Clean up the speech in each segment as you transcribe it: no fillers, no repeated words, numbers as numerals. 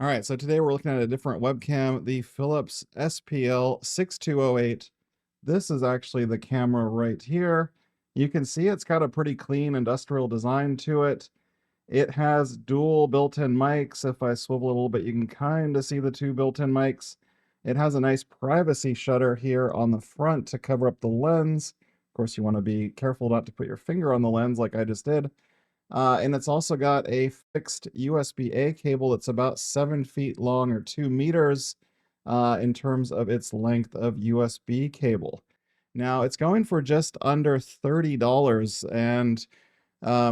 All right, so today we're looking at a different webcam, the Philips SPL6208. This is actually the camera right here. You can see it's got a pretty clean industrial design to it. It has dual built-in mics. If I swivel a little bit, you can kind of see the two built-in mics. It has a nice privacy shutter here on the front to cover up the lens. Of course, you want to be careful not to put your finger on the lens like I just did. And it's also got a fixed USB-A cable that's about 7 feet long or 2 meters in terms of its length of USB cable. Now it's going for just under $30, and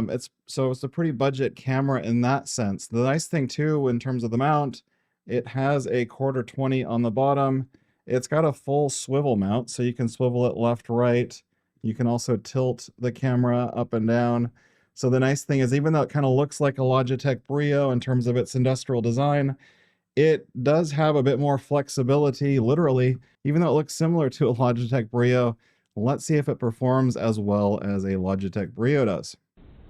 it's a pretty budget camera in that sense. The nice thing too, in terms of the mount, it has a 1/4 on the bottom. It's got a full swivel mount, so you can swivel it left, right. You can also tilt the camera up and down. So the nice thing is, even though it kind of looks like a Logitech Brio in terms of its industrial design, it does have a bit more flexibility, literally, even though it looks similar to a Logitech Brio. Let's see if it performs as well as a Logitech Brio does.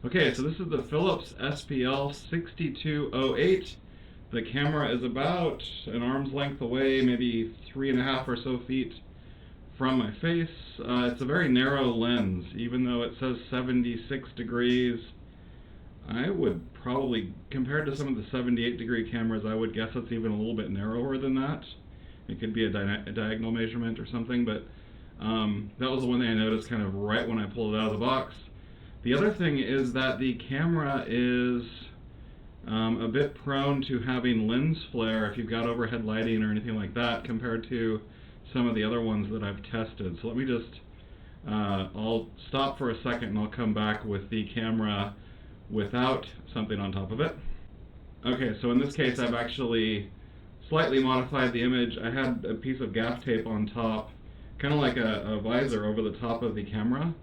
Okay, so this is the Philips SPL6208. The camera is about an arm's length away, maybe 3.5 or so feet from my face. It's a very narrow lens, even though it says 76 degrees. I would probably, compared to some of the 78-degree cameras, I would guess it's even a little bit narrower than that. It could be a diagonal measurement or something, but that was the one thing I noticed kind of right when I pulled it out of the box. The other thing is that the camera is a bit prone to having lens flare if you've got overhead lighting or anything like that, compared to some of the other ones that I've tested. So let me just, I'll stop for a second and I'll come back with the camera without something on top of it. Okay, so in this case I've actually slightly modified the image. I had a piece of gaff tape on top, kind of like a visor over the top of the camera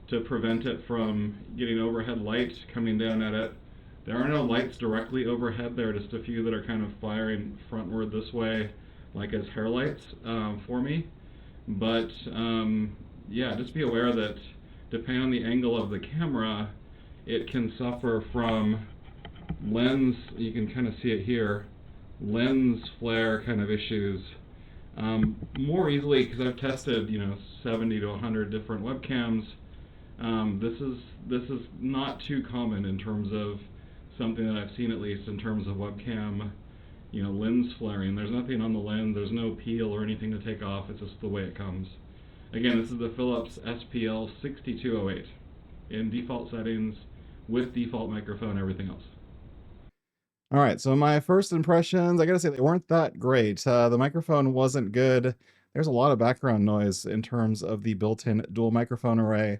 to prevent it from getting overhead light coming down at it. There are no lights directly overhead. There are just a few that are kind of firing frontward this way, like as hair lights for me. But yeah, just be aware that depending on the angle of the camera, it can suffer from lens, you can kind of see it here, lens flare kind of issues more easily, because I've tested 70 to 100 different webcams. This is not too common in terms of something that I've seen, at least in terms of webcam lens flaring. There's nothing on the lens, there's no peel or anything to take off, it's just the way it comes. Again, this is the Philips SPL6208 in default settings with default microphone, everything else. All right, so my first impressions, I gotta say, they weren't that great. The microphone wasn't good. There's a lot of background noise in terms of the built-in dual microphone array.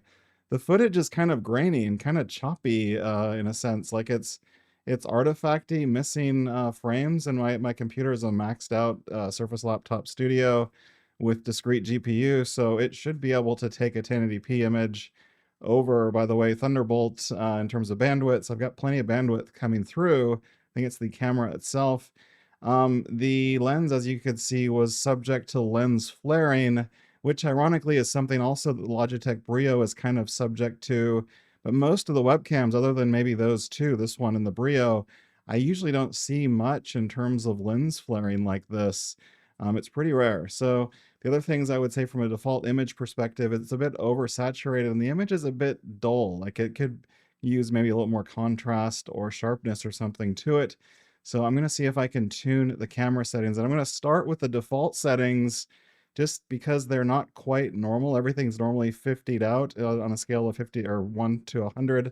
The footage is kind of grainy and kind of choppy in a sense, like it's artifacty, missing frames, and my computer is a maxed out Surface Laptop Studio with discrete GPU, so it should be able to take a 1080p image over, by the way, Thunderbolt in terms of bandwidth. So I've got plenty of bandwidth coming through. I think it's the camera itself. The lens, as you could see, was subject to lens flaring, which ironically is something also that the Logitech Brio is kind of subject to. But most of the webcams, other than maybe those two, this one and the Brio, I usually don't see much in terms of lens flaring like this. It's pretty rare. So the other things I would say from a default image perspective, it's a bit oversaturated and the image is a bit dull. Like it could use maybe a little more contrast or sharpness or something to it. So I'm going to see if I can tune the camera settings, and I'm going to start with the default settings just because they're not quite normal. Everything's normally 50'd out on a scale of 50 or 1 to 100.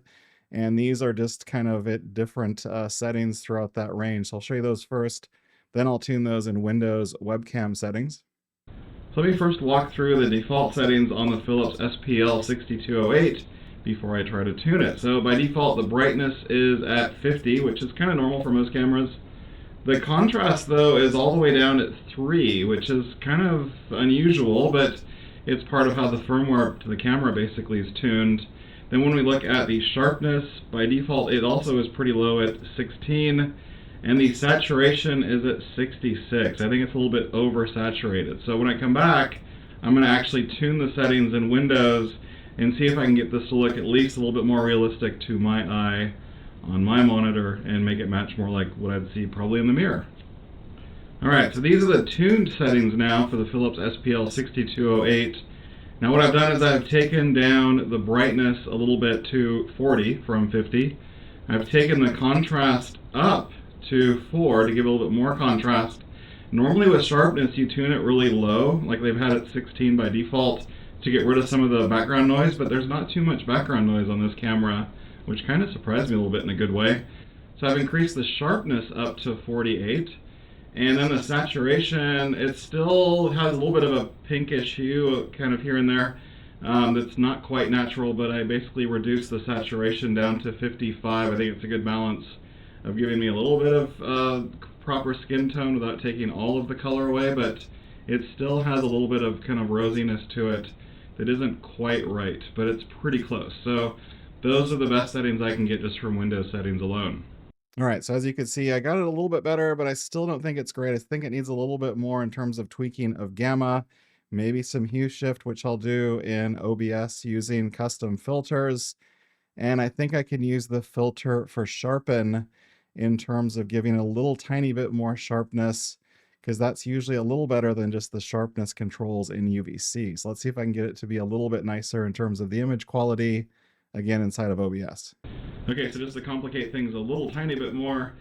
And these are just kind of at different settings throughout that range. So I'll show you those first, then I'll tune those in Windows webcam settings. So let me first walk through the default settings on the Philips SPL6208 before I try to tune it. So by default, the brightness is at 50, which is kind of normal for most cameras. The contrast, though, is all the way down at 3, which is kind of unusual, but it's part of how the firmware to the camera basically is tuned. Then when we look at the sharpness, by default, it also is pretty low at 16, and the saturation is at 66. I think it's a little bit oversaturated. So when I come back, I'm going to actually tune the settings in Windows and see if I can get this to look at least a little bit more realistic to my eye on my monitor and make it match more like what I'd see probably in the mirror. Alright, so these are the tuned settings now for the Philips SPL6208. Now what I've done is I've taken down the brightness a little bit to 40 from 50. I've taken the contrast up to 4 to give a little bit more contrast. Normally with sharpness you tune it really low, like they've had it 16 by default to get rid of some of the background noise, but there's not too much background noise on this camera, which kind of surprised me a little bit in a good way. So I've increased the sharpness up to 48. And then the saturation, it still has a little bit of a pinkish hue kind of here and there. That's not quite natural, but I basically reduced the saturation down to 55. I think it's a good balance of giving me a little bit of proper skin tone without taking all of the color away, but it still has a little bit of kind of rosiness to it that isn't quite right, but it's pretty close. So those are the best settings I can get just from Windows settings alone. All right, so as you can see, I got it a little bit better, but I still don't think it's great. I think it needs a little bit more in terms of tweaking of gamma, maybe some hue shift, which I'll do in OBS using custom filters. And I think I can use the filter for sharpen in terms of giving a little tiny bit more sharpness, because that's usually a little better than just the sharpness controls in UVC. So let's see if I can get it to be a little bit nicer in terms of the image quality, again, inside of OBS. Okay, so just to complicate things a little tiny bit more,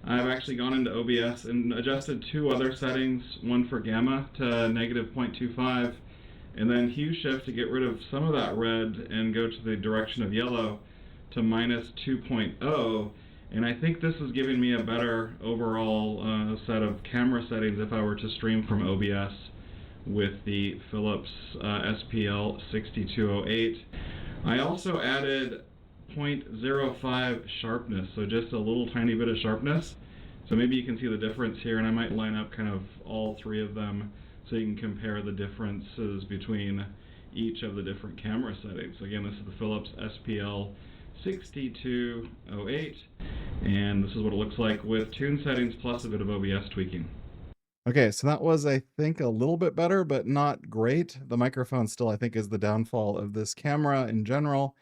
I've actually gone into OBS and adjusted two other settings, one for gamma to negative 0.25, and then hue shift to get rid of some of that red and go to the direction of yellow to minus 2.0. And I think this is giving me a better overall set of camera settings if I were to stream from OBS with the Philips SPL6208. I also added 0.05 sharpness, so just a little tiny bit of sharpness. So maybe you can see the difference here, and I might line up kind of all three of them so you can compare the differences between each of the different camera settings. So again, this is the Philips SPL6208, and this is what it looks like with tune settings plus a bit of OBS tweaking. Okay, so that was, I think, a little bit better, but not great. The microphone still, I think, is the downfall of this camera in general.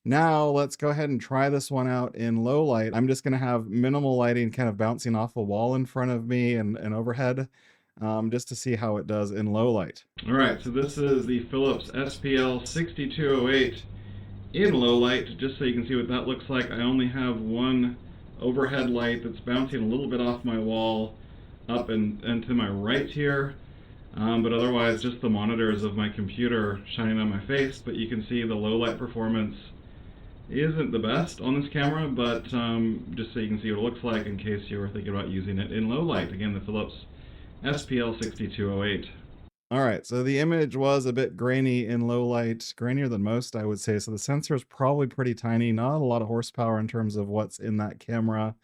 Now let's go ahead and try this one out in low light. I'm just going to have minimal lighting kind of bouncing off a wall in front of me and overhead, just to see how it does in low light. All right, so this is the Philips SPL6208 in low light, just so you can see what that looks like. I only have one overhead light that's bouncing a little bit off my wall up and to my right here. But otherwise just the monitors of my computer shining on my face. But you can see the low light performance isn't the best on this camera, but just so you can see what it looks like in case you were thinking about using it in low light. Again, the Philips SPL6208. All right, so the image was a bit grainy in low light, grainier than most, I would say. So the sensor is probably pretty tiny, not a lot of horsepower in terms of what's in that camera.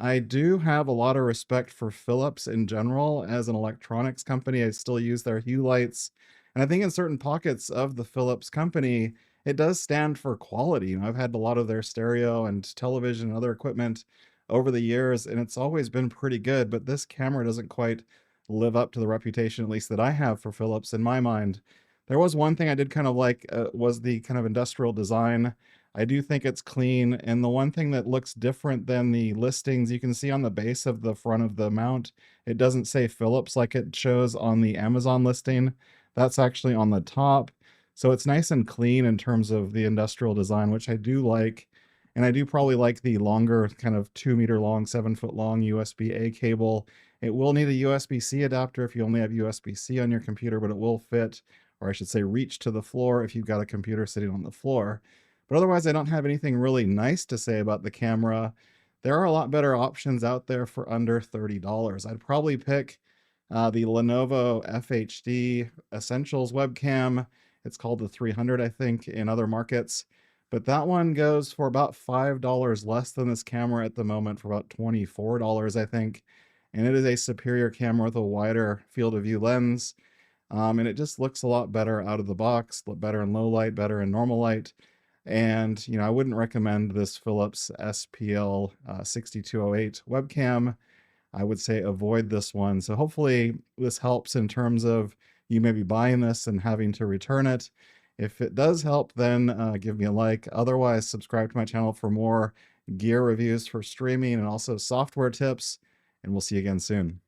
I do have a lot of respect for Philips in general as an electronics company. I still use their hue lights. And I think in certain pockets of the Philips company, it does stand for quality. You know, I've had a lot of their stereo and television and other equipment over the years, and it's always been pretty good, but this camera doesn't quite live up to the reputation, at least that I have for Philips in my mind. There was one thing I did kind of like, was the kind of industrial design. I do think it's clean, and the one thing that looks different than the listings, you can see on the base of the front of the mount, it doesn't say Philips like it shows on the Amazon listing. That's actually on the top. So it's nice and clean in terms of the industrial design, which I do like. And I do probably like the longer, kind of 2-meter long, 7-foot long USB-A cable. It will need a USB-C adapter if you only have USB-C on your computer, but it will fit, or I should say reach to the floor if you've got a computer sitting on the floor. But otherwise, I don't have anything really nice to say about the camera. There are a lot better options out there for under $30. I'd probably pick the Lenovo FHD Essentials webcam. It's called the 300, I think, in other markets. But that one goes for about $5 less than this camera at the moment, for about $24, I think. And it is a superior camera with a wider field of view lens. And it just looks a lot better out of the box, better in low light, better in normal light. And, you know, I wouldn't recommend this Philips SPL6208 webcam. I would say avoid this one. So hopefully this helps in terms of you maybe buying this and having to return it. If it does help, then give me a like. Otherwise, subscribe to my channel for more gear reviews for streaming and also software tips. and we'll see you again soon.